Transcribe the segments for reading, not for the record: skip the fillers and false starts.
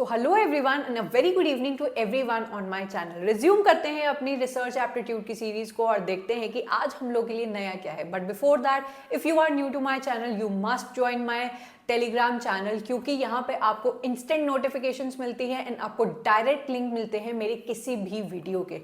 तो hello everyone and a very good evening to everyone on my channel. Resume करते हैं अपनी research aptitude की सीरीज को और देखते हैं कि आज हम लोग के लिए नया क्या है। But before that if you are new to my channel you must join my Telegram channel, क्योंकि यहाँ पे आपको इंस्टेंट नोटिफिकेशंस मिलती है एंड आपको डायरेक्ट लिंक मिलते हैं मेरे किसी भी वीडियो के।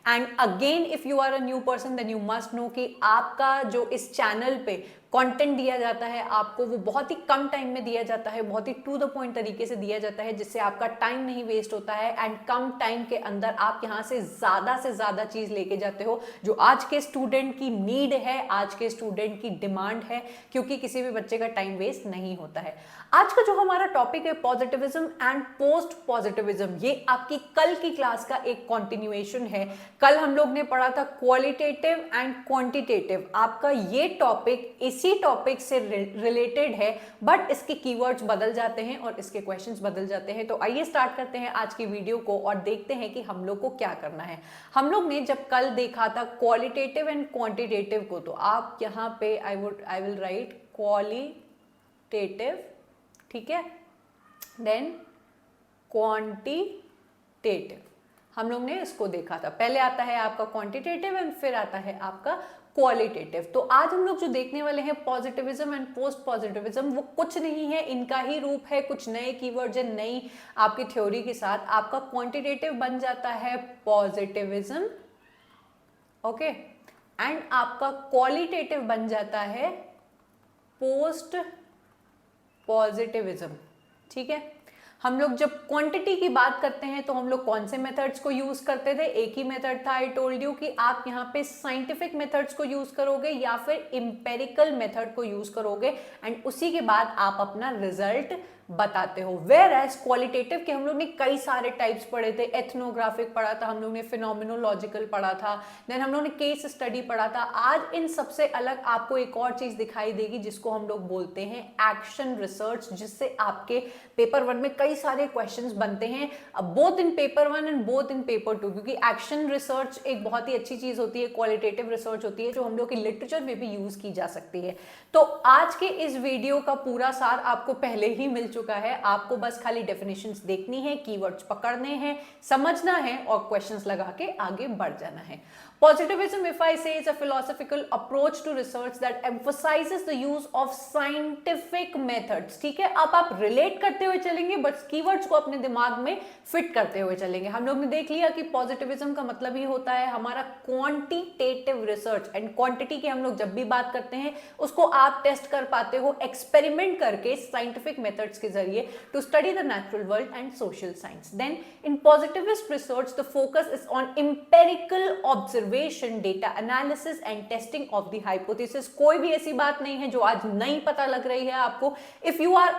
And again if you are a new person then you must know कि आपका जो इस चैनल पे कंटेंट दिया जाता है आपको वो बहुत ही कम टाइम में दिया जाता है, बहुत ही टू द पॉइंट तरीके से दिया जाता है, जिससे आपका टाइम नहीं वेस्ट होता है एंड कम टाइम के अंदर आप यहाँ से ज़्यादा चीज़ लेके जाते हो जो आज के स्टूडेंट की नीड है, आज के स्टूडेंट की डिमांड है, क्योंकि किसी भी बच्चे का टाइम वेस्ट नहीं होता है। आज का जो हमारा टॉपिक है पॉजिटिविज्म एंड पोस्ट पॉजिटिविज्म, ये आपकी कल की क्लास का एक कॉन्टिन्यूएशन है। कल हम लोग ने पढ़ा था क्वालिटेटिव एंड क्वांटिटेटिव। आपका ये टॉपिक इसी टॉपिक से रिलेटेड है, बट इसके कीवर्ड्स बदल जाते हैं और इसके क्वेश्चंस बदल जाते हैं। तो आइए स्टार्ट करते हैं आज की वीडियो को और देखते हैं कि हम लोग को क्या करना है। हम लोग ने जब कल देखा था क्वालिटेटिव एंड क्वांटिटेटिव को, तो आप यहाँ पे आई विल राइट क्वालिटेटिव, ठीक है, देन क्वांटिटेटिव। हम लोग ने इसको देखा था। पहले आता है आपका क्वांटिटेटिव एंड फिर आता है आपका क्वालिटेटिव। तो आज हम लोग जो देखने वाले हैं पॉजिटिविज्म एंड पोस्ट पॉजिटिविज्म, वो कुछ नहीं है, इनका ही रूप है, कुछ नए कीवर्ड्स है नई आपकी थ्योरी के साथ। आपका क्वांटिटेटिव बन जाता है पॉजिटिविज्म, ओके, एंड आपका क्वालिटेटिव बन जाता है पोस्ट पॉजिटिविज्म, ठीक है। हम लोग जब क्वांटिटी की बात करते हैं तो हम लोग कौन से मेथड्स को यूज करते थे? एक ही मेथड था, आई टोल्ड यू कि आप यहाँ पे साइंटिफिक मेथड्स को यूज करोगे या फिर इंपेरिकल मेथड को यूज करोगे एंड उसी के बाद आप अपना रिजल्ट बताते हो। वेयर एज क्वालिटेटिव के हम लोग ने कई सारे टाइप्स पढ़े थे। एथनोग्राफिक पढ़ा था, हम लोग ने फिनोमिनोलॉजिकल पढ़ा था, देन हम लोग ने केस स्टडी पढ़ा था। आज इन सबसे अलग आपको एक और चीज दिखाई देगी जिसको हम लोग बोलते हैं एक्शन रिसर्च, जिससे आपके पेपर 1 में कई सारे क्वेश्चंस बनते हैं, both in paper 1 and both in paper 2, क्योंकि एक्शन रिसर्च एक बहुत ही अच्छी चीज होती है, क्वालिटेटिव रिसर्च होती है जो हम लोग की लिटरेचर में भी यूज की जा सकती है। तो आज के इस वीडियो का पूरा सार आपको पहले ही मिल चुका है, आपको बस खाली डेफिनेशंस देखनी है, कीवर्ड्स पकड़ने हैं, समझना है और क्वेश्चंस लगा के आगे बढ़ जाना है। Positivism, if I say, is a philosophical approach to research that emphasizes the use of scientific methods, ठीक है। अब आप रिलेट करते हुए चलेंगे, बस कीवर्ड्स को अपने दिमाग में फिट करते हुए चलेंगे। हम लोग ने देख लिया कि पॉजिटिविज्म का मतलब ही होता है हमारा क्वांटिटेटिव रिसर्च, एंड क्वांटिटी की हम लोग जब भी बात करते हैं उसको आप टेस्ट कर पाते हो एक्सपेरिमेंट करके साइंटिफिक मेथड्स के जरिए to study the natural world and social science. Then in positivist research the focus is on empirical observation, data analysis and testing of the hypothesis. कोई भी ऐसी बात नहीं है जो आज नहीं पता लग रही है आपको। If you are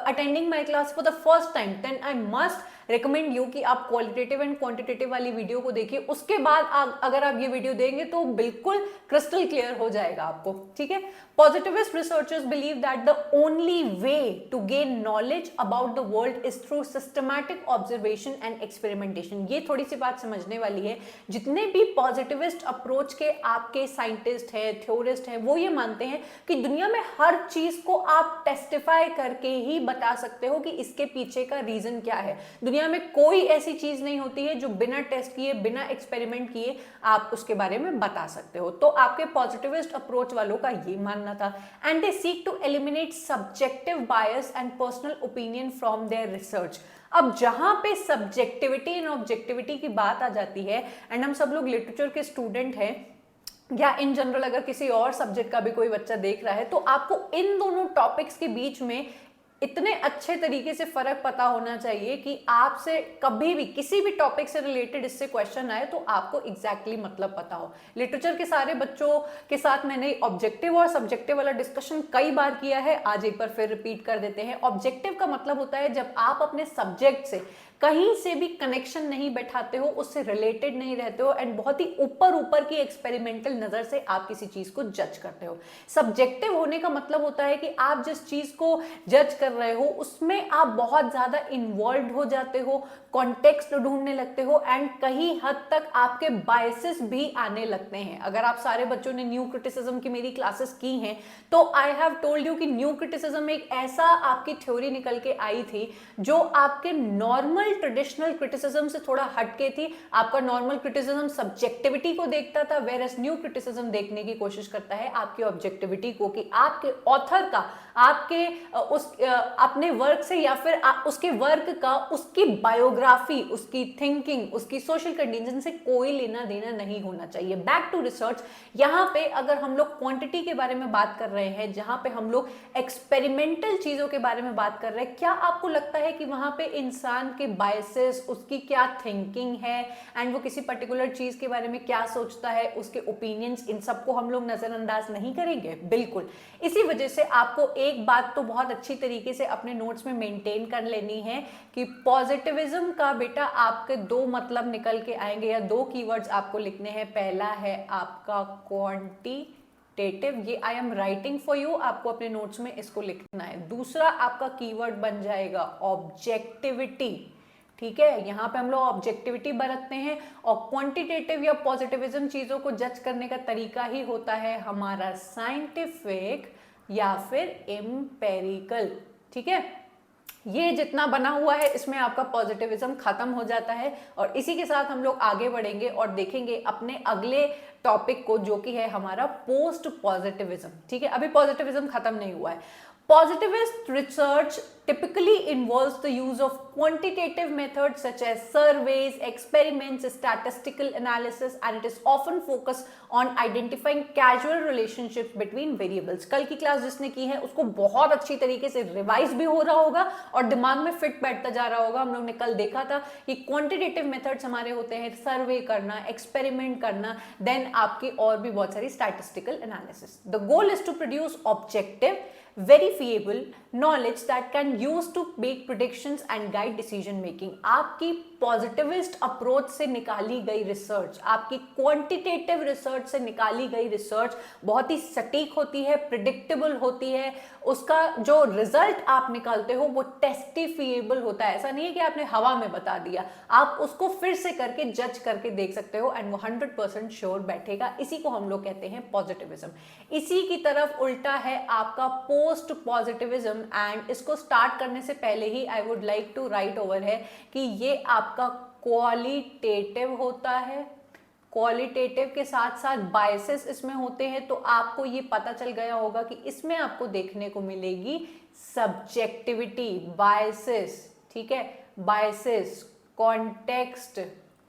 attending my class for the first time then I must recommend you कि आप क्वालिटेटिव एंड क्वांटिटेटिव वाली वीडियो को देखिए, उसके बाद अगर आप ये वीडियो देंगे तो बिल्कुल क्रिस्टल क्लियर हो जाएगा आपको, ठीक है। Positivist researchers believe that the only way to gain knowledge about the world is through systematic observation and experimentation. ये थोड़ी सी बात समझने वाली है। जितने भी पॉजिटिविस्ट अप्रोच के आपके साइंटिस्ट हैं, थ्योरिस्ट हैं, वो ये मानते हैं कि दुनिया में हर चीज को आप टेस्टिफाई करके ही बता सकते हो कि इसके पीछे का रीजन क्या है। दुनिया में कोई ऐसी चीज नहीं होती है जो बिना टेस्ट किए, बिना एक्सपेरिमेंट किए आप उसके बारे में बता सकते हो। तो आपके पॉजिटिविस्ट अप्रोच वालों का ये मानना था। And they seek to eliminate subjective bias and personal opinion from their research. अब जहां पे सब्जेक्टिविटी एंड ऑब्जेक्टिविटी की बात आ जाती है, एंड हम सब लोग लिटरेचर के स्टूडेंट हैं या इन जनरल अगर किसी और सब्जेक्ट का भी कोई बच्चा देख रहा है, तो आपको इन दोनों टॉपिक्स के बीच में इतने अच्छे तरीके से फर्क पता होना चाहिए कि आपसे कभी भी किसी भी टॉपिक से रिलेटेड इससे क्वेश्चन आए तो आपको एग्जैक्टली मतलब पता हो। लिटरेचर के सारे बच्चों के साथ मैंने ऑब्जेक्टिव और सब्जेक्टिव वाला डिस्कशन कई बार किया है, आज एक बार फिर रिपीट कर देते हैं। ऑब्जेक्टिव का मतलब होता है जब आप अपने सब्जेक्ट से कहीं से भी कनेक्शन नहीं बैठाते हो, उससे रिलेटेड नहीं रहते हो एंड बहुत ही ऊपर की एक्सपेरिमेंटल नजर से आप किसी चीज को जज करते हो। सब्जेक्टिव होने का मतलब होता है कि आप जिस चीज को जज कर रहे हो उसमें आप बहुत ज्यादा इन्वॉल्व हो जाते हो, कॉन्टेक्स्ट ढूंढने लगते हो एंड कहीं हद तक आपके बायसेस भी आने लगते हैं। अगर आप सारे बच्चों ने न्यू क्रिटिसिज्म की मेरी क्लासेस की हैं तो आई हैव टोल्ड यू कि न्यू क्रिटिसिज्म एक ऐसा आपकी थ्योरी निकल के आई थी जो आपके नॉर्मल ट्रेडिशनल क्रिटिसिज्म से थोड़ा हटके थी। आपका नॉर्मल क्रिटिसिज्म सब्जेक्टिविटी को देखता था, वेरएस न्यू क्रिटिसिज्म देखने की कोशिश करता है आपकी ऑब्जेक्टिविटी को, कि आपके ऑथर का, आपके अपने वर्क से या फिर उसके वर्क का, उसकी बायोग्राफी, उसकी थिंकिंग, उसकी सोशल कंडीशन से कोई लेना देना नहीं होना चाहिए। बैक टू रिसर्च, यहां पे अगर हम लोग क्वांटिटी के बारे में बात कर रहे हैं, जहां पे हम लोग एक्सपेरिमेंटल चीजों के बारे में बात कर रहे हैं, क्या आपको लगता है कि वहां पे इंसान के बायसेस, उसकी क्या थिंकिंग है एंड वो किसी पर्टिकुलर चीज के बारे में क्या सोचता है, उसके ओपिनियंस, इन सबको हम लोग नजरअंदाज नहीं करेंगे? बिल्कुल। इसी वजह से आपको एक बात तो बहुत अच्छी तरीके से अपने नोट्स में मेंटेन कर लेनी है कि पॉजिटिविज्म का बेटा आपके दो मतलब निकल के आएंगे या दो कीवर्ड्स आपको लिखने हैं। पहला है आपका क्वांटिटेटिव, ये I am writing for you, आपको अपने नोट्स में इसको लिखना है। दूसरा आपका कीवर्ड बन जाएगा ऑब्जेक्टिविटी, ठीक है, यहां पे हम लोग ऑब्जेक्टिविटी बरतते हैं और क्वांटिटेटिव या पॉजिटिविज्म चीजों को जज करने का तरीका ही होता है हमारा साइंटिफिक या फिर एम्पेरिकल, ठीक है। ये जितना बना हुआ है इसमें आपका पॉजिटिविज्म खत्म हो जाता है और इसी के साथ हम लोग आगे बढ़ेंगे और देखेंगे अपने अगले टॉपिक को, जो कि है हमारा पोस्ट पॉजिटिविज्म, ठीक है। अभी पॉजिटिविज्म खत्म नहीं हुआ है। Positivist research typically involves the use of quantitative methods such as surveys, experiments, statistical analysis, and it is often focused on identifying causal relationships between variables. कल की क्लास जिसने की है उसको बहुत अच्छी तरीके से रिवाइज भी हो रहा होगा और दिमाग में फिट बैठता जा रहा होगा। हम लोग ने कल देखा था कि क्वांटिटेटिव मेथड्स हमारे होते हैं सर्वे करना, एक्सपेरिमेंट करना, देन आपकी और भी बहुत सारी statistical analysis. The goal is to produce objective verifiable knowledge that can use to make predictions and guide decision making। आपकी पॉजिटिविस्ट अप्रोच से निकाली गई रिसर्च, आपकी क्वांटिटेटिव रिसर्च से निकाली गई रिसर्च बहुत ही सटीक होती है, प्रिडिक्टेबल होती है, उसका जो रिजल्ट आप निकालते हो वो टेस्टिफिएबल होता है। ऐसा नहीं है कि आपने हवा में बता दिया, आप उसको फिर से करके जज करके देख सकते हो एंड वो 100% श्योर बैठेगा। इसी को हम लोग कहते हैं पॉजिटिविज्म। इसी की तरफ उल्टा है आपका पोस्ट पॉजिटिविज्म एंड इसको स्टार्ट करने से पहले ही I would like to write over है कि ये आपका क्वालिटेटिव होता है। क्वालिटेटिव के साथ साथ बायसेस इसमें होते हैं, तो आपको ये पता चल गया होगा कि इसमें आपको देखने को मिलेगी सब्जेक्टिविटी, बायसेस, ठीक है, बायसेस, कॉन्टेक्स्ट,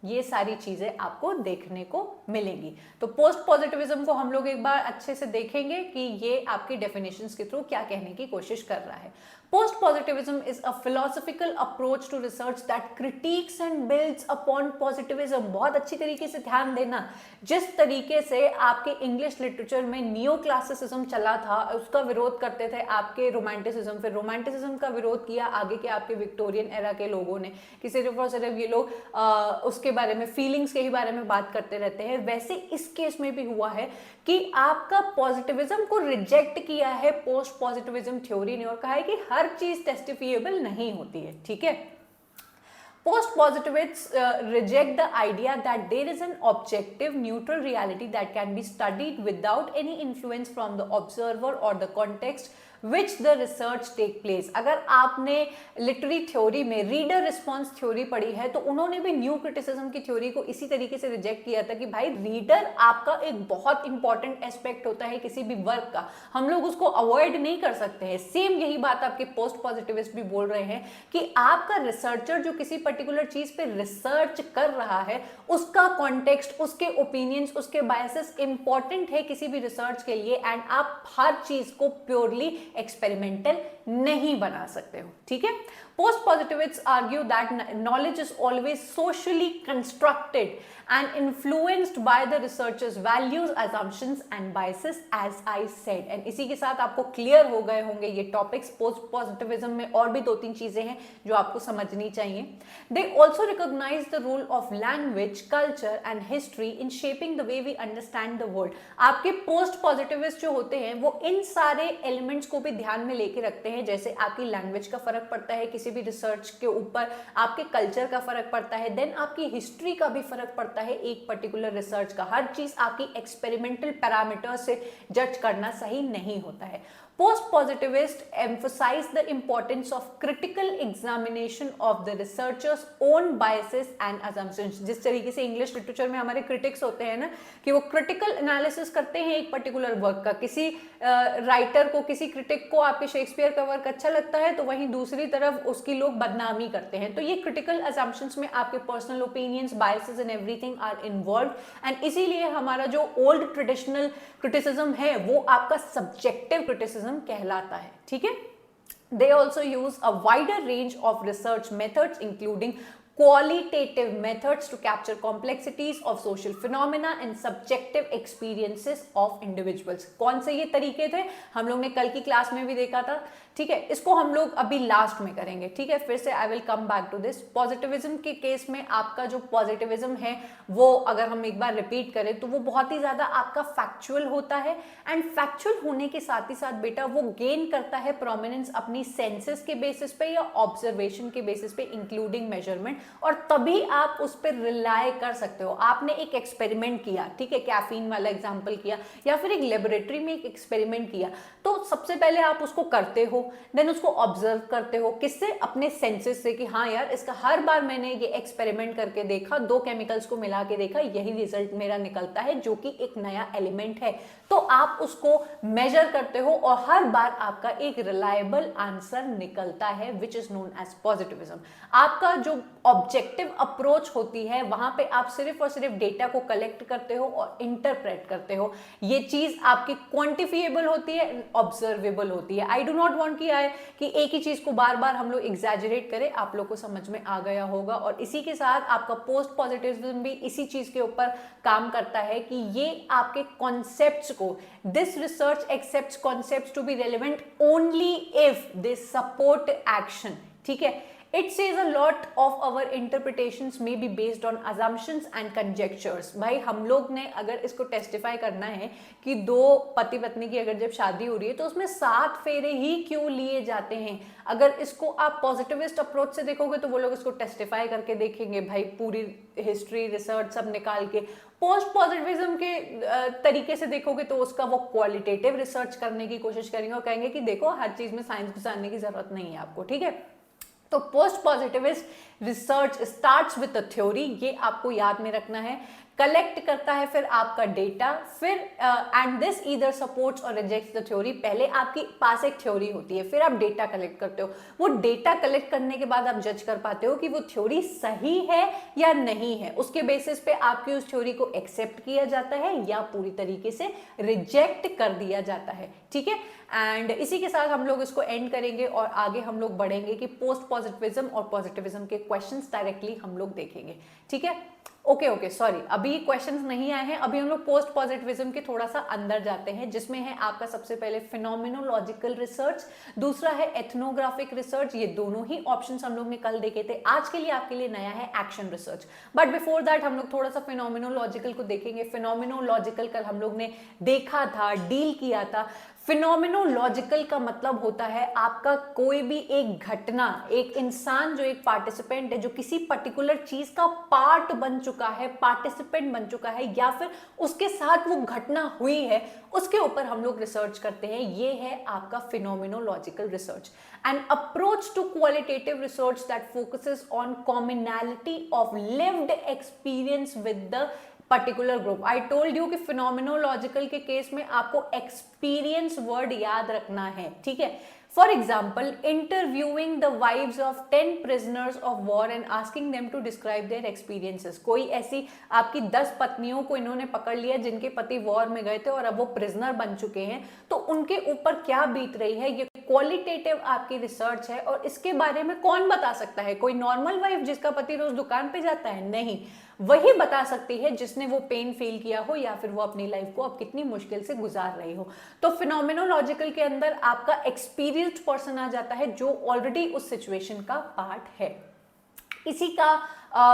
ये सारी चीजें आपको देखने को मिलेंगी। तो पोस्ट पॉजिटिविज्म को हम लोग एक बार अच्छे से देखेंगे कि ये आपकी डेफिनेशंस के थ्रू क्या कहने की कोशिश कर रहा है। Post positivism is a philosophical approach to research that critiques and builds upon positivism। बहुत अच्छी तरीके से ध्यान देना, जिस तरीके से आपके इंग्लिश लिटरेचर में नियो क्लासिसिज्म चला था उसका विरोध करते थे आपके रोमांटिसिज्म, फिर रोमांटिसिज्म का विरोध किया आगे के आपके विक्टोरियन एरा के लोगों ने कि सिर्फ और सिर्फ ये लोग उसके बारे में, फीलिंग्स के ही बारे में बात करते रहते हैं। वैसे इस केस में भी हुआ है कि आपका पॉजिटिविज्म को रिजेक्ट किया है पोस्ट पॉजिटिविज्म थ्योरी ने और कहा है कि हर चीज टेस्टिफिएबल नहीं होती है, ठीक है। Post positivists reject the idea that there is an objective neutral reality that can be studied without any influence from the observer or the context which the research take place। अगर आपने लिटरेरी थ्योरी में reader response theory पढ़ी है तो उन्होंने भी new criticism की theory को इसी तरीके से रिजेक्ट किया था कि भाई रीडर आपका एक बहुत इंपॉर्टेंट एस्पेक्ट होता है किसी भी वर्क का, हम लोग उसको अवॉइड नहीं कर सकते हैं। सेम यही बात आपके पोस्ट पॉजिटिविस्ट भी बोल रहे हैं कि आपका रिसर्चर जो किसी पर्टिकुलर चीज पे रिसर्च कर रहा है उसका कॉन्टेक्स्ट, उसके ओपिनियंस, उसके बायसेस इंपॉर्टेंट है किसी भी रिसर्च के लिए एंड आप हर चीज को प्योरली एक्सपेरिमेंटल नहीं बना सकते हो, ठीक है। Post positivists argue that knowledge is always socially constructed and influenced by the researchers' values, assumptions and biases, as I said. And इसी के साथ आपको क्लियर हो गए होंगे ये टॉपिक्स. पोस्ट पॉजिटिविज्म में और भी 2-3 चीजें हैं जो आपको समझनी चाहिए. They also recognize the role of language, culture and history in shaping the way we understand the world. आपके पोस्ट पॉजिटिविस्ट जो होते हैं वो इन सारे एलिमेंट्स को भी ध्यान में लेके रखते हैं, जैसे आपकी लैंग्वेज का फर्क पड़ता है किसी भी रिसर्च के ऊपर, आपके कल्चर का फर्क पड़ता है, देन आपकी हिस्ट्री का भी फर्क पड़ता है एक पर्टिकुलर रिसर्च का. हर चीज आपकी एक्सपेरिमेंटल पैरामीटर से जज करना सही नहीं होता है. Post positivists emphasize the importance of critical examination of the researchers' own biases and assumptions. जिस तरीके से इंग्लिश लिटरेचर में हमारे क्रिटिक्स होते हैं ना, कि वो क्रिटिकल एनालिसिस करते हैं एक पर्टिकुलर वर्क का. किसी राइटर को, किसी क्रिटिक को आपके शेक्सपियर का वर्क अच्छा लगता है तो वहीं दूसरी तरफ उसकी लोग बदनामी करते हैं. तो ये क्रिटिकल असम्पशंस में आपके personal opinions, biases and everything are involve. And इसीलिए हमारा जो ओल्ड ट्रेडिशनल क्रिटिसिज्म है वो आपका सब्जेक्टिव क्रिटिसिज्म कहलाता है. ठीक है. They also use a wider range of research methods including qualitative methods to capture complexities of social phenomena and subjective experiences of individuals. कौन से ये तरीके थे हम लोग ने कल की क्लास में भी देखा था. ठीक है, इसको हम लोग अभी लास्ट में करेंगे. ठीक है, फिर से I will come back to this. Positivism के केस में आपका जो पॉजिटिविज्म है वो अगर हम एक बार रिपीट करें तो वो बहुत ही ज्यादा आपका फैक्चुअल होता है. एंड फैक्चुअल होने के साथ ही साथ बेटा वो गेन करता है प्रोमिनेंस अपनी सेंसेस के बेसिस पे या ऑब्जर्वेशन के बेसिस पे इंक्लूडिंग मेजरमेंट. और तभी आप उस पर रिलाय कर सकते हो. आपने एक एक्सपेरिमेंट किया, ठीक है, कैफीन वाला एग्जांपल किया या फिर एक लेबोरेटरी में एक एक्सपेरिमेंट किया, तो सबसे पहले आप उसको करते हो, देन उसको ऑब्जर्व करते हो. किससे? अपने सेंसेस से, कि हाँ यार इसका हर बार मैंने ये एक्सपेरिमेंट करके देखा, 2 केमिकल्स को मिला के देखा, यही रिजल्ट मेरा निकलता है जो कि एक नया एलिमेंट है. तो आप उसको मेजर करते हो और हर बार आपका एक रिलायबल आंसर निकलता है, which is known as positivism. आपका जो ऑब्जेक्टिव अप्रोच होती है वहां पे आप सिर्फ और सिर्फ डेटा को कलेक्ट करते हो और इंटरप्रेट करते हो. ये चीज आपकी क्वांटिफिएबल होती है, ऑब्जर्वेबल होती है. आई डू नॉट वांट कि एक ही चीज को बार बार हम लोग एग्जैजरेट करें. आप लोग को समझ में आ गया होगा. और इसी के साथ आपका पोस्ट पॉजिटिविज्म भी इसी चीज के ऊपर काम करता है कि ये आपके कॉन्सेप्ट्स को, this research accepts concepts to be relevant only if they support action. ठीक है. It says a lot of our interpretations may be based on assumptions and conjectures. भाई हम लोग ने अगर इसको टेस्टिफाई करना है कि 2 पति पत्नी की अगर जब शादी हो रही है तो उसमें 7 फेरे ही क्यों लिए जाते हैं. अगर इसको आप पॉजिटिविस्ट अप्रोच से देखोगे तो वो लोग इसको टेस्टिफाई करके देखेंगे, भाई पूरी हिस्ट्री रिसर्च सब निकाल के. पोस्ट पॉजिटिविज्म के तरीके से देखोगे तो उसका वो क्वालिटेटिव रिसर्च करने की कोशिश करेंगे और कहेंगे कि देखो हर चीज में साइंस घुसाने की जरूरत नहीं है आपको. ठीक है. तो post positivist research starts with a theory, ये आपको याद में रखना है. कलेक्ट करता है फिर आपका डेटा, फिर एंड दिस ईदर सपोर्ट्स और रिजेक्ट्स द थ्योरी. पहले आपके पास एक थ्योरी होती है, फिर आप डेटा कलेक्ट करते हो. वो डेटा कलेक्ट करने के बाद आप जज कर पाते हो कि वो थ्योरी सही है या नहीं है. उसके बेसिस पे आपकी उस थ्योरी को एक्सेप्ट किया जाता है या पूरी तरीके से रिजेक्ट कर दिया जाता है. ठीक है. एंड इसी के साथ हम लोग इसको एंड करेंगे और आगे हम लोग बढ़ेंगे कि पोस्ट पॉजिटिविज्म और पॉजिटिविज्म के क्वेश्चंस डायरेक्टली हम लोग देखेंगे. ठीक है. ओके सॉरी, अभी क्वेश्चंस नहीं आए हैं. अभी हम लोग पोस्ट पॉजिटिविज्म के थोड़ा सा अंदर जाते हैं, जिसमें है आपका सबसे पहले फिनोमिनोलॉजिकल रिसर्च, दूसरा है एथनोग्राफिक रिसर्च. ये दोनों ही ऑप्शंस हम लोग ने कल देखे थे. आज के लिए आपके लिए नया है action research. But before that हम लोग थोड़ा सा फिनोमिनोलॉजिकल को देखेंगे. फिनोमिनोलॉजिकल कल हम लोग ने देखा था, डील किया था. फिनोमिनोलॉजिकल का मतलब होता है आपका कोई भी एक घटना, एक इंसान जो एक पार्टिसिपेंट है, जो किसी पर्टिकुलर चीज का पार्ट बन चुका है, पार्टिसिपेंट बन चुका है, या फिर उसके साथ वो घटना हुई है, उसके ऊपर हम लोग रिसर्च करते हैं. ये है आपका phenomenological research. An approach to qualitative research that focuses on commonality of lived experience with the particular group. I told you कि फिनोमिनोलॉजिकल के केस में आपको एक्सपीरियंस वर्ड याद रखना है. ठीक है. For example, interviewing the wives of 10 prisoners of war and asking them to describe their experiences. कोई ऐसी आपकी 10 पत्नियों को इन्होंने पकड़ लिया जिनके पति वॉर में गए थे और अब वो प्रिजनर बन चुके हैं, तो उनके ऊपर क्या बीत रही है ये क्वालिटेटिव आपकी रिसर्च है। और इसके बारे में कौन बता सकता है? कोई नॉर्मल वाइफ जिसका पति रोज दुकान पे जाता है? नहीं, वही बता सकती है जिसने वो पेन फील किया हो या फिर वो अपनी लाइफ को अब कितनी मुश्किल से गुजार रही हो। तो फिनोमेनोलॉजिकल के अंदर आपका एक्सपीरियंस्ड पर्सन आ जाता है जो ऑलरेडी उस सिचुएशन का पार्ट है। इसी का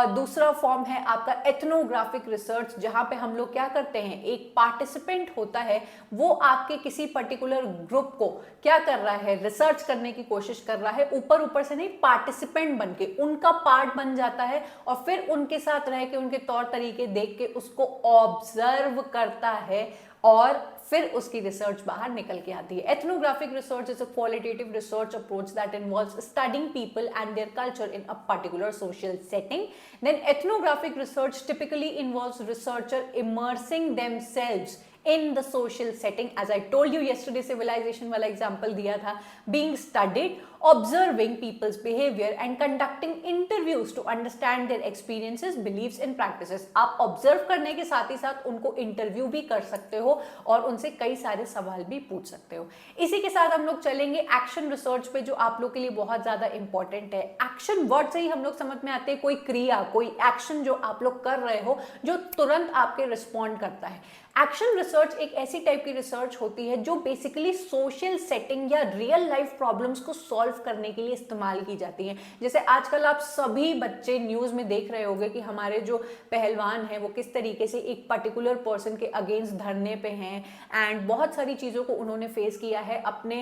दूसरा फॉर्म है आपका एथनोग्राफिक रिसर्च, जहां पे हम लोग क्या करते हैं, एक पार्टिसिपेंट होता है, वो आपके किसी पर्टिकुलर ग्रुप को क्या कर रहा है, रिसर्च करने की कोशिश कर रहा है, ऊपर ऊपर से नहीं, पार्टिसिपेंट बन के उनका पार्ट बन जाता है और फिर उनके साथ रह के उनके तौर तरीके देख के उसको ऑब्जर्व करता है और फिर उसकी रिसर्च बाहर निकल के आती है। Ethnographic research is a qualitative research approach that involves studying people and their culture in a particular social setting. Then ethnographic research typically involves researcher immersing themselves in the social setting, as I told you yesterday civilization वाला example दिया था, being studied, observing people's behavior and conducting interviews to understand their experiences, beliefs and practices। आप observe करने के साथ ही साथ उनको interview भी कर सकते हो और उनसे कई सारे सवाल भी पूछ सकते हो। इसी के साथ हम लोग चलेंगे एक्शन रिसर्च पे, जो आप लोग के लिए बहुत ज्यादा इंपॉर्टेंट है। एक्शन वर्ड से ही हम लोग समझ में आते हैं कोई क्रिया, कोई एक्शन जो आप लोग कर रहे हो जो तुरंत आपके रिस्पॉन्ड करता है। एक्शन रिसर्च एक ऐसी टाइप की रिसर्च होती है जो बेसिकली सोशल सेटिंग या रियल लाइफ प्रॉब्लम्स को सॉल्व करने के लिए इस्तेमाल की जाती है। जैसे आजकल आप सभी बच्चे न्यूज में देख रहे होंगे कि हमारे जो पहलवान हैं वो किस तरीके से एक पर्टिकुलर पर्सन के अगेंस्ट धरने पे हैं एंड बहुत सारी चीज़ों को उन्होंने फेस किया है अपने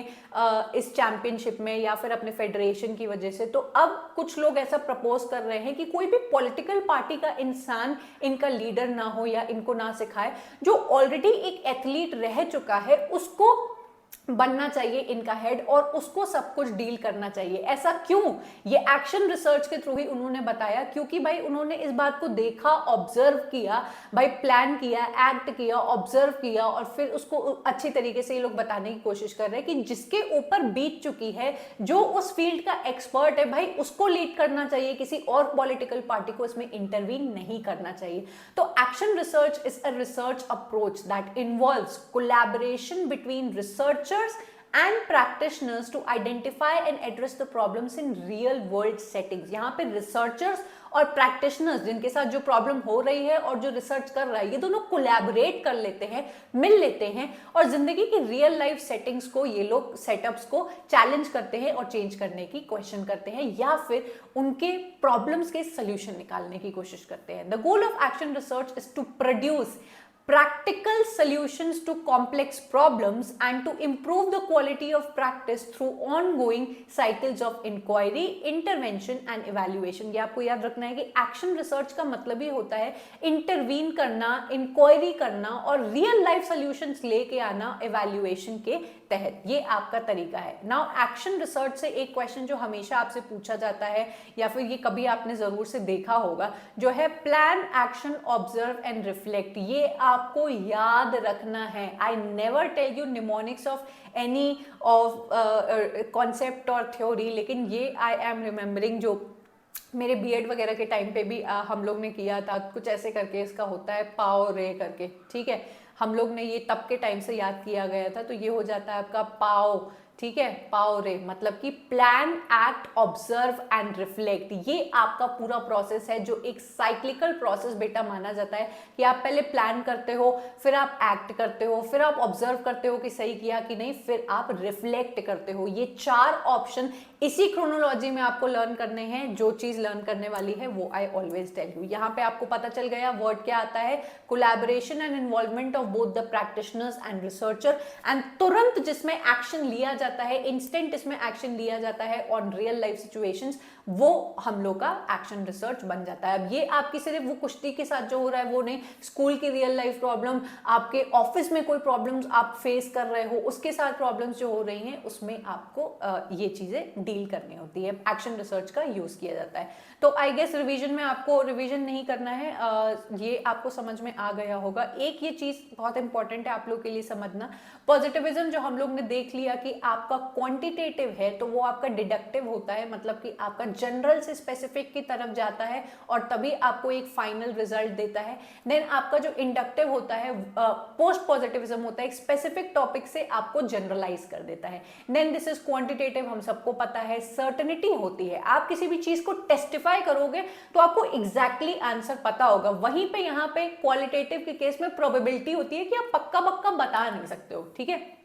इस चैंपियनशिप में या फिर अपने फेडरेशन की वजह से। तो अब कुछ लोग ऐसा प्रपोज कर रहे हैं कि कोई भी पॉलिटिकल पार्टी का इंसान इनका लीडर ना हो या इनको ना सिखाए, जो ऑलरेडी एक एथलीट रह चुका है उसको बनना चाहिए इनका हेड और उसको सब कुछ डील करना चाहिए। ऐसा क्यों? ये एक्शन रिसर्च के थ्रू ही उन्होंने बताया, क्योंकि भाई उन्होंने इस बात को देखा, ऑब्जर्व किया, भाई प्लान किया, एक्ट किया, ऑब्जर्व किया और फिर उसको अच्छी तरीके से ये लोग बताने की कोशिश कर रहे हैं कि जिसके ऊपर बीत चुकी है, जो उस फील्ड का एक्सपर्ट है, भाई उसको लीड करना चाहिए, किसी और पॉलिटिकल पार्टी को इसमें इंटरवीन नहीं करना चाहिए। तो action research is a research approach that involves collaboration between researchers and practitioners to identify and address the problems in real world settings। यहाँ पे researchers और practitioners जिनके साथ जो प्रॉब्लम हो रही है और जो रिसर्च कर रहा है, ये दोनों कोलैबोरेट कर लेते हैं, मिल लेते हैं और जिंदगी की रियल लाइफ सेटिंग्स को ये लोग सेटअप्स को चैलेंज करते हैं और चेंज करने की क्वेश्चन करते हैं या फिर उनके प्रॉब्लम्स के सोल्यूशन निकालने की कोशिश करते हैं। The goal of action research is to produce practical solutions to complex problems and to improve the quality of practice through ongoing cycles of inquiry, intervention and evaluation। ये आपको याद रखना है कि एक्शन रिसर्च का मतलब ही होता है इंटरवीन करना, इंक्वायरी करना और रियल लाइफ सॉल्यूशंस लेके आना एवेल्युएशन के तहत। ये आपका तरीका है। नाउ एक्शन रिसर्च से एक क्वेश्चन जो हमेशा आपसे पूछा जाता है या फिर ये कभी आपने जरूर से देखा होगा, जो है plan, action, observe and reflect. ये आपको याद रखना है। I never tell you mnemonics of any of concept और थ्योरी, लेकिन ये आई एम रिमेम्बरिंग जो मेरे बीएड वगैरह के टाइम पे भी हम लोग ने किया था, कुछ ऐसे करके इसका होता है पाव रे करके, ठीक है। हम लोग ने ये तब के टाइम से याद किया गया था, तो ये हो जाता है आपका पाव, ठीक है, पाव रे, मतलब कि plan, act, observe and reflect. ये आपका पूरा प्रोसेस है जो एक साइक्लिकल प्रोसेस बेटा माना जाता है कि आप पहले प्लान करते हो, फिर आप एक्ट करते हो, फिर आप ऑब्जर्व करते हो कि सही किया कि नहीं, फिर आप रिफ्लेक्ट करते हो। ये 4 ऑप्शन इसी क्रोनोलॉजी में आपको लर्न करने हैं। जो चीज लर्न करने वाली है वो आई ऑलवेज टेल यू। यहाँ पे आपको पता चल गया वर्ड क्या आता है, collaboration and involvement of both the practitioners and researcher, and तुरंत जिसमें एक्शन लिया जाता है, इंस्टेंट इसमें एक्शन लिया जाता है ऑन रियल लाइफ सिचुएशंस, वो हम लोग का एक्शन रिसर्च बन जाता है। अब ये आपकी सिर्फ वो कुश्ती के साथ जो हो रहा है वो नहीं, स्कूल की रियल लाइफ प्रॉब्लम, आपके ऑफिस में कोई प्रॉब्लम्स आप फेस कर रहे हो उसके साथ प्रॉब्लम्स जो हो रही हैं उसमें आपको ये चीजें डील करनी होती है। एक्शन रिसर्च का यूज किया जाता है। तो आई गेस रिवीजन में आपको रिवीजन नहीं करना है, ये आपको समझ में आ गया होगा। एक ये चीज बहुत इंपॉर्टेंट है आप लोग के लिए समझना, पॉजिटिविज्म जो हम लोग ने देख लिया कि आपका क्वांटिटेटिव है तो वो आपका डिडक्टिव होता है, मतलब कि आपका जनरल से स्पेसिफिक की तरफ जाता है और तभी आपको एक फाइनल रिजल्ट देता है। देन आपका जो इंडक्टिव होता है, पोस्ट पॉजिटिविज्म होता है, एक स्पेसिफिक टॉपिक से आपको जनरलाइज कर देता है। देन दिस इज क्वांटिटेटिव, हम सबको पता है, सर्टेनिटी होती है, आप किसी भी चीज को टेस्टिफाई करोगे तो आपको एग्जैक्टली आंसर पता होगा। वहीं पे यहाँ पे क्वालिटेटिव के केस में प्रोबेबिलिटी होती है कि आप पक्का पक्का बता नहीं सकते हो, ठीक है।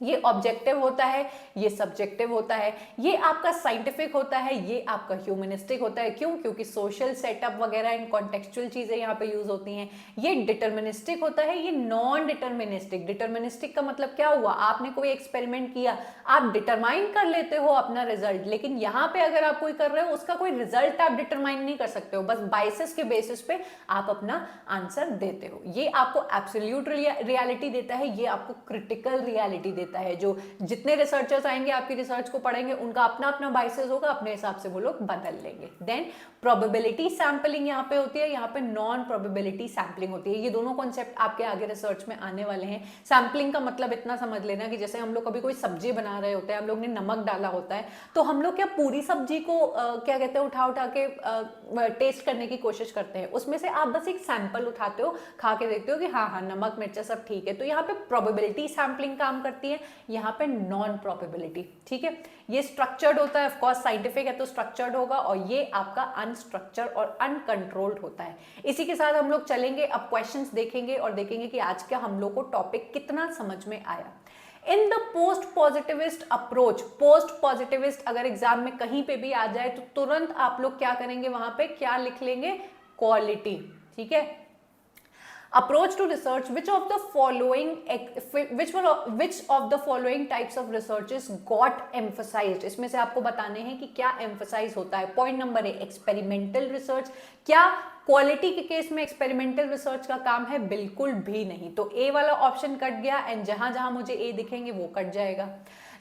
ये ऑब्जेक्टिव होता है, ये सब्जेक्टिव होता है, ये आपका साइंटिफिक होता है, ये आपका ह्यूमनिस्टिक होता है। क्यों? क्योंकि सोशल सेटअप वगैरह इन कॉन्टेक्चुअल चीजें यहाँ पे यूज होती हैं। ये डिटर्मिनिस्टिक होता है, ये नॉन डिटर्मिनिस्टिक। डिटर्मिनिस्टिक का मतलब क्या हुआ, आपने कोई एक्सपेरिमेंट किया, आप डिटरमाइन कर लेते हो अपना रिजल्ट, लेकिन यहाँ पे अगर आप कोई कर रहे हो उसका कोई रिजल्ट आप डिटरमाइन नहीं कर सकते हो, बस बाइसेस के बेसिस पे आप अपना आंसर देते हो। ये आपको एब्सोल्यूट रियलिटी देता है, ये आपको क्रिटिकल रियलिटी देता है। जो जितने रिसर्चर्स आएंगे आपकी रिसर्च को पढ़ेंगे, उनका अपना अपना बाइसेस होगा, अपने हिसाब से वो लोग बदल लेंगे। देन प्रोबेबिलिटी सैंपलिंग यहाँ पे होती है, यहाँ पे नॉन प्रोबेबिलिटी सैंपलिंग होती है। ये दोनों कॉन्सेप्ट आपके आगे रिसर्च में आने वाले हैं। सैंपलिंग का मतलब इतना समझ लेना कि जैसे हम लोग कभी कोई सब्जी बना रहे होते हैं, हम लोग ने नमक डाला होता है, तो हम लोग क्या पूरी सब्जी को क्या कहते हैं, उठा उठा के टेस्ट करने की कोशिश करते हैं। उसमें से आप बस एक सैंपल उठाते हो, खा के देखते हो कि हाँ हाँ नमक मिर्चा सब ठीक है। तो यहाँ पे प्रोबेबिलिटी सैंपलिंग काम करती है, यहाँ पे नॉन प्रोबेबिलिटी, ठीक है। ये स्ट्रक्चर्ड होता है, ऑफ कोर्स साइंटिफिक है तो स्ट्रक्चर्ड होगा, और ये आपका अनस्ट्रक्चर्ड और अनकंट्रोल्ड होता है। इसी के साथ हम लोग चलेंगे, अब क्वेश्चंस देखेंगे और देखेंगे कि आज का हम लोग को टॉपिक कितना समझ में आया। In the post positivist approach, post positivist अगर एग्जाम में कहीं पे भी आ जाए तो तुरंत आप लोग क्या करेंगे, वहां पे क्या लिख लेंगे, क्वालिटी, ठीक है। Approach to research, which of the following types of researches got emphasized, इसमें से आपको बताने हैं कि क्या emphasize होता है। Point number 1, experimental research. क्या क्वालिटी के केस में एक्सपेरिमेंटल रिसर्च का काम है? बिल्कुल भी नहीं। तो ए वाला ऑप्शन कट गया, एंड जहां जहां मुझे ए दिखेंगे वो कट जाएगा।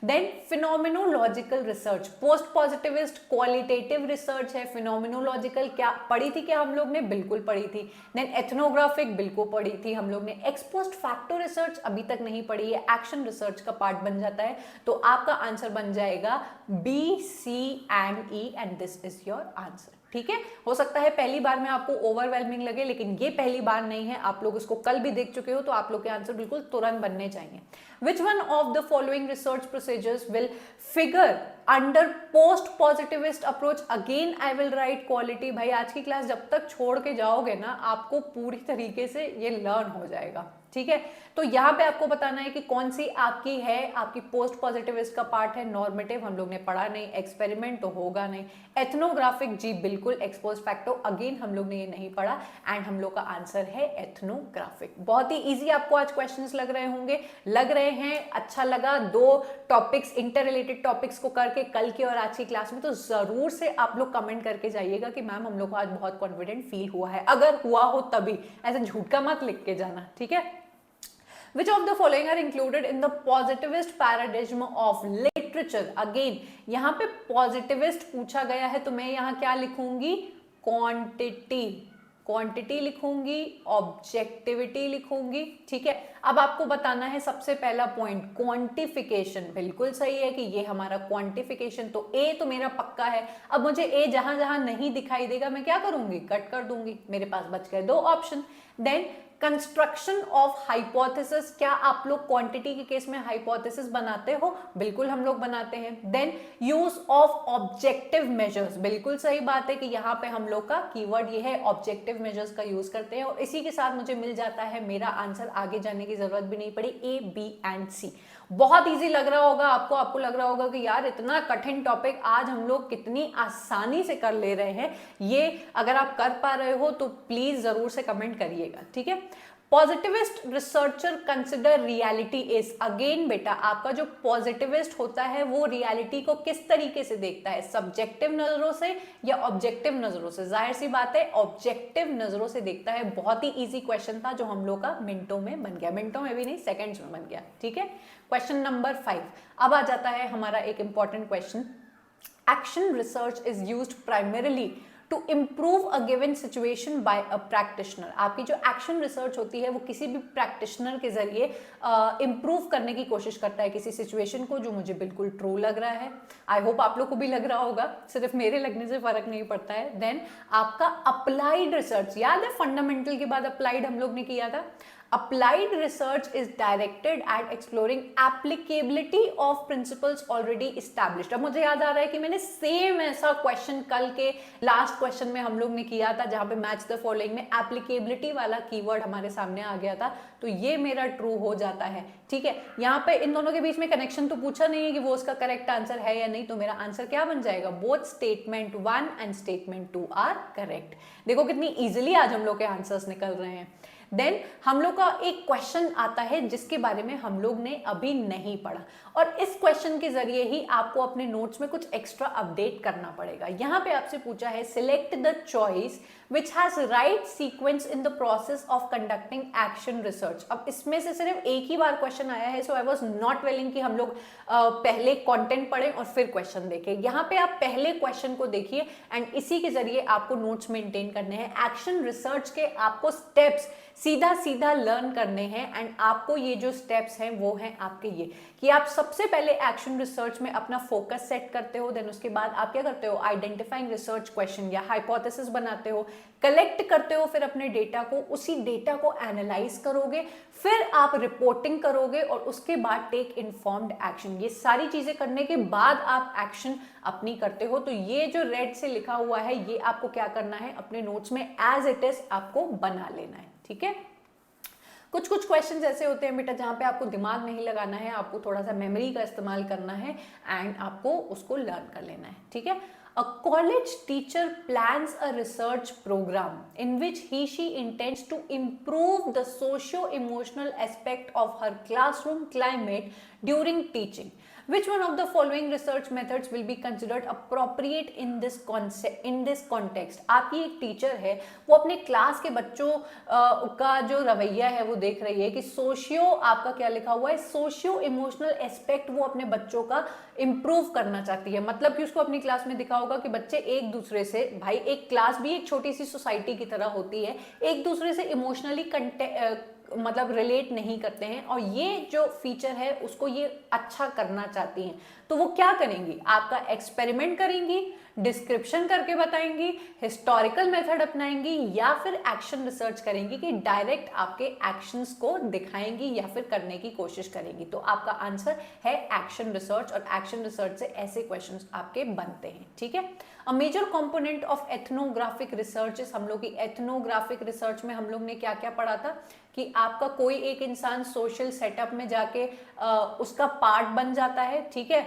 Then phenomenological research, post positivist qualitative research है, फिनोमिनोलॉजिकल क्या पढ़ी थी, क्या हम लोग ने? बिल्कुल पढ़ी थी। देन एथनोग्राफिक बिल्कुल पढ़ी थी हम लोग ने। एक्स पोस्ट फैक्टो रिसर्च अभी तक नहीं पढ़ी है, एक्शन रिसर्च का पार्ट बन जाता है। तो आपका आंसर बन जाएगा B, C and E, and this is your answer, ठीक है। हो सकता है पहली बार में आपको ओवरवेलमिंग लगे, लेकिन ये पहली बार नहीं है, आप लोग इसको कल भी देख चुके हो, तो आप लोग के आंसर बिल्कुल तुरंत बनने चाहिए। Which one of the following research procedures will figure under post positivist approach? Again I will write quality। भाई आज की क्लास जब तक छोड़ के जाओगे ना, आपको पूरी तरीके से ये लर्न हो जाएगा, ठीक है। तो यहाँ पे आपको बताना है कि कौन सी आपकी है, आपकी पोस्ट पॉजिटिविस्ट का पार्ट है। नॉर्मेटिव हम लोग ने पढ़ा नहीं, एक्सपेरिमेंट तो होगा नहीं। एथनोग्राफिक जी बिल्कुल, एक्सपोज फैक्टो अगेन हम लोग ने ये नहीं पढ़ा, एंड हम लोग का आंसर है एथनोग्राफिक। बहुत ही इजी आपको आज क्वेश्चंस लग रहे होंगे, लग रहे हैं, अच्छा लगा। 2 टॉपिक्स, इंटर रिलेटेड टॉपिक्स को करके कल की और आज की क्लास में, तो जरूर से आप लोग कमेंट करके जाइएगा कि मैम हम लोग को आज बहुत कॉन्फिडेंट फील हुआ है। अगर हुआ हो तभी, ऐसे झूठ का मत लिख के जाना, ठीक है। Which of the following are included in the positivist paradigm of literature? Again, यहाँ पे positivist पूछा गया है, तो मैं यहाँ क्या लिखूंगी, क्वांटिटी, क्वांटिटी लिखूंगी, ऑब्जेक्टिविटी लिखूंगी, ठीक है। अब आपको बताना है सबसे पहला पॉइंट, क्वांटिफिकेशन। बिल्कुल सही है कि ये हमारा क्वांटिफिकेशन, तो ए तो मेरा पक्का है। अब मुझे ए जहां जहां नहीं दिखाई देगा मैं क्या करूंगी, कट कर दूंगी। मेरे पास बच गए 2 option. Then construction of hypothesis, क्या आप लोग क्वांटिटी के केस में हाइपोथेसिस बनाते हो? बिल्कुल हम लोग बनाते हैं। Then use of objective measures, बिल्कुल सही बात है कि यहाँ पे हम लोग का कीवर्ड ये है, ऑब्जेक्टिव मेजर्स का यूज करते हैं, और इसी के साथ मुझे मिल जाता है मेरा आंसर। आगे जाने की जरूरत भी नहीं पड़ी, ए, बी एंड सी। बहुत इजी लग रहा होगा आपको लग रहा होगा कि यार इतना कठिन टॉपिक आज हम लोग कितनी आसानी से कर ले रहे हैं। ये अगर आप कर पा रहे हो तो प्लीज जरूर से कमेंट करिएगा, ठीक है। Positivist researcher consider reality is, again बेटा आपका जो पॉजिटिविस्ट होता है वो रियलिटी को किस तरीके से देखता है, सब्जेक्टिव नजरों से या ऑब्जेक्टिव नजरों से? जाहिर सी बात है ऑब्जेक्टिव नजरों से देखता है। बहुत ही इजी क्वेश्चन था जो हम लोग का मिनटों में बन गया, मिनटों में भी नहीं सेकंड्स में बन गया, ठीक है। क्वेश्चन नंबर 5 अब आ जाता है हमारा एक important question. Action research is used primarily to improve a given situation by a practitioner. आपकी जो एक्शन रिसर्च होती है वो किसी भी प्रैक्टिशनर के जरिए इम्प्रूव करने की कोशिश करता है किसी सिचुएशन को, जो मुझे बिल्कुल ट्रू लग रहा है। आई होप आप लोग को भी लग रहा होगा, सिर्फ मेरे लगने से फर्क नहीं पड़ता है। देन आपका अप्लाइड रिसर्च, याद है फंडामेंटल के बाद अप्लाइड हम लोग ने किया था। Applied research is directed at exploring applicability of principles already established। अब मुझे याद आ रहा है कि मैंने सेम ऐसा क्वेश्चन कल के लास्ट क्वेश्चन में हम लोग ने किया था, जहां पे मैच द फॉलोइंग में एप्लीकेबिलिटी वाला कीवर्ड हमारे सामने आ गया था, तो ये मेरा ट्रू हो जाता है। ठीक है, यहाँ पे इन दोनों के बीच में कनेक्शन तो पूछा नहीं है कि वो उसका करेक्ट आंसर है या नहीं, तो मेरा आंसर क्या बन जाएगा, both statement 1 and statement 2 are correct. देखो कितनी इजिली आज हम लोग के आंसर्स निकल रहे हैं। देन हम लोग का एक क्वेश्चन आता है जिसके बारे में हम लोग ने अभी नहीं पढ़ा, और इस क्वेश्चन के जरिए ही आपको अपने नोट्स में कुछ एक्स्ट्रा अपडेट करना पड़ेगा। यहाँ पे आपसे पूछा है select the choice which has right sequence in the process of conducting action research. अब इसमें से सिर्फ एक ही बार क्वेश्चन आया है, सो आई वाज नॉट विलिंग कि हम लोग पहले कंटेंट पढ़ें और फिर क्वेश्चन देखें। यहाँ पे आप पहले क्वेश्चन को देखिए एंड इसी के जरिए आपको नोट्स मेंटेन करने हैं। एक्शन रिसर्च के आपको स्टेप्स सीधा सीधा लर्न करने हैं, एंड आपको ये जो स्टेप्स हैं वो हैं आपके ये कि आप सबसे पहले एक्शन रिसर्च में अपना फोकस सेट करते हो, देन उसके बाद आप क्या करते हो, आइडेंटिफाइंग रिसर्च क्वेश्चन या हाइपोथेसिस बनाते हो, कलेक्ट करते हो फिर अपने डेटा को, उसी डेटा को एनालाइज करोगे, फिर आप रिपोर्टिंग करोगे और उसके बाद टेक इन्फॉर्म्ड एक्शन। ये सारी चीजें करने के बाद आप एक्शन अपनी करते हो। तो ये जो रेड से लिखा हुआ है ये आपको क्या करना है, अपने नोट्स में एज इट इज आपको बना लेना है। ठीक है, कुछ कुछ क्वेश्चंस ऐसे होते हैं बेटा जहां पे आपको दिमाग नहीं लगाना है, आपको थोड़ा सा मेमोरी का इस्तेमाल करना है एंड आपको उसको लर्न कर लेना है। ठीक है, a college teacher plans a research program in which she intends to improve the socio-emotional aspect of her classroom climate during teaching. Which one of the following research methods will be considered appropriate in this context? आपकी एक teacher है, वो अपने class के बच्चों का जो रवैया है वो देख रही है कि सोशियो, आपका क्या लिखा हुआ है, सोशियो इमोशनल एस्पेक्ट वो अपने बच्चों का इंप्रूव करना चाहती है। मतलब कि उसको अपनी क्लास में दिखा होगा कि बच्चे एक दूसरे से, भाई एक क्लास भी एक छोटी सी सोसाइटी की तरह होती है, एक दूसरे से इमोशनली मतलब रिलेट नहीं करते हैं, और ये जो फीचर है उसको ये अच्छा करना चाहती हैं। तो वो क्या करेंगी, आपका एक्सपेरिमेंट करेंगी, डिस्क्रिप्शन करके बताएंगी, हिस्टोरिकल मेथड अपनाएंगी, या फिर एक्शन रिसर्च करेंगी कि डायरेक्ट आपके एक्शंस को दिखाएंगी या फिर करने की कोशिश करेंगी। तो आपका आंसर है एक्शन रिसर्च, और एक्शन रिसर्च से ऐसे क्वेश्चंस आपके बनते हैं। ठीक है, a major component of ethnographic research, हम लोग की एथनोग्राफिक रिसर्च में हम लोग ने क्या क्या पढ़ा था कि आपका कोई एक इंसान सोशल सेटअप में जाके उसका पार्ट बन जाता है। ठीक है,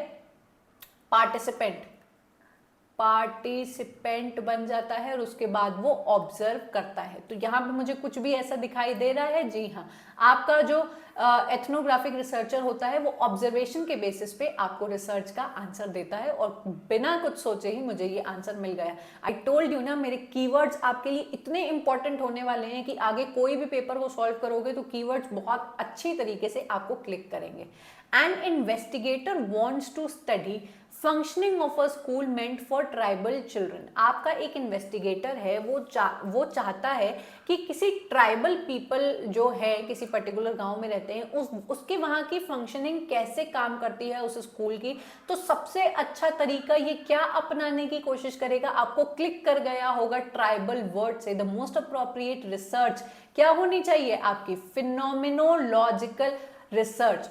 पार्टिसिपेंट बन जाता है और उसके बाद वो ऑब्जर्व करता है। तो यहाँ पे मुझे कुछ भी ऐसा दिखाई दे रहा है? जी हाँ, आपका जो एथनोग्राफिक रिसर्चर होता है वो ऑब्जर्वेशन के बेसिस पे आपको रिसर्च का आंसर देता है, और बिना कुछ सोचे ही मुझे ये आंसर मिल गया। आई टोल्ड यू ना, मेरे कीवर्ड्स आपके लिए इतने इंपॉर्टेंट होने वाले हैं कि आगे कोई भी पेपर को सॉल्व करोगे तो कीवर्ड्स बहुत अच्छी तरीके से आपको क्लिक करेंगे। An investigator wants to study functioning of a school meant for tribal children. आपका एक इन्वेस्टिगेटर है, वो चाहता है कि किसी ट्राइबल पीपल जो है किसी पर्टिकुलर गांव में रहते हैं, उसके वहां की फंक्शनिंग कैसे काम करती है उस स्कूल की। तो सबसे अच्छा तरीका ये क्या अपनाने की कोशिश करेगा, आपको क्लिक कर गया होगा ट्राइबल वर्ड से। द मोस्ट अप्रोप्रिएट रिसर्च क्या होनी चाहिए आपकी, फिनोमिनोलॉजिकल रिसर्च,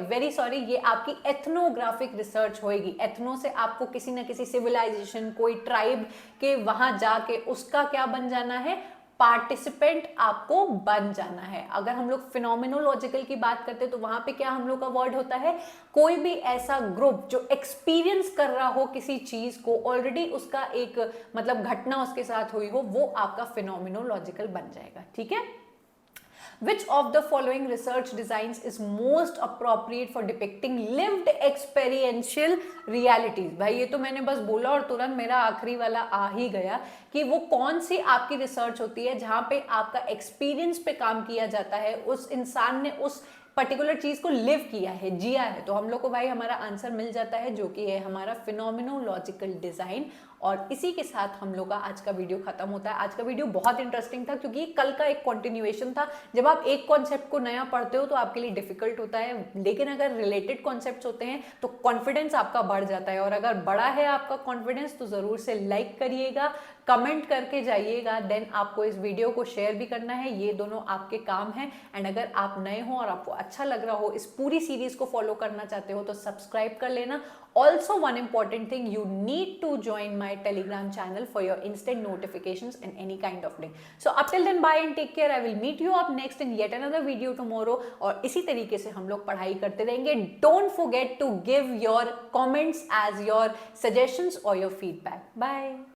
वेरी सॉरी, ये आपकी एथनोग्राफिक रिसर्च होएगी। एथनो से आपको किसी ना किसी सिविलाइजेशन, कोई ट्राइब के वहां जाके उसका क्या बन जाना है, पार्टिसिपेंट आपको बन जाना है। अगर हम लोग फिनोमिनोलॉजिकल की बात करते हैं तो वहां पे क्या हम लोग का वर्ड होता है, कोई भी ऐसा ग्रुप जो एक्सपीरियंस कर रहा हो किसी चीज को, ऑलरेडी उसका एक मतलब घटना उसके साथ हुई हो, वो आपका फिनोमिनोलॉजिकल बन जाएगा। ठीक है, Which of the following research designs is most appropriate for depicting lived experiential realities? भाई ये तो मैंने बस बोला और तुरंत मेरा आखिरी वाला आ ही गया कि वो कौन सी आपकी रिसर्च होती है जहां पे आपका एक्सपीरियंस पे काम किया जाता है, उस इंसान ने उस पर्टिकुलर चीज को लिव किया है, जिया है। तो हम लोग को भाई हमारा आंसर मिल जाता है जो कि है हमारा फिनोमिनोलॉजिकल डिजाइन और इसी के साथ हम लोग का आज का वीडियो खत्म होता है। आज का वीडियो बहुत इंटरेस्टिंग था क्योंकि कल का एक कंटिन्यूएशन था। जब आप एक कॉन्सेप्ट को नया पढ़ते हो तो आपके लिए डिफिकल्ट होता है, लेकिन अगर रिलेटेड कॉन्सेप्ट्स होते हैं तो कॉन्फिडेंस आपका बढ़ जाता है। और अगर बड़ा है आपका कॉन्फिडेंस तो जरूर से लाइक करिएगा, कमेंट करके जाइएगा, देन आपको इस वीडियो को शेयर भी करना है। ये दोनों आपके काम हैं। एंड अगर आप नए हो और आपको अच्छा लग रहा हो, इस पूरी सीरीज को फॉलो करना चाहते हो तो सब्सक्राइब कर लेना। Also, one important thing, you need to join my Telegram channel for your instant notifications and any kind of link. So up till then, bye and take care. I will meet you up next in yet another video tomorrow. और इसी तरीके से हम लोग पढ़ाई करते रहेंगे. Don't forget to give your comments as your suggestions or your feedback. Bye.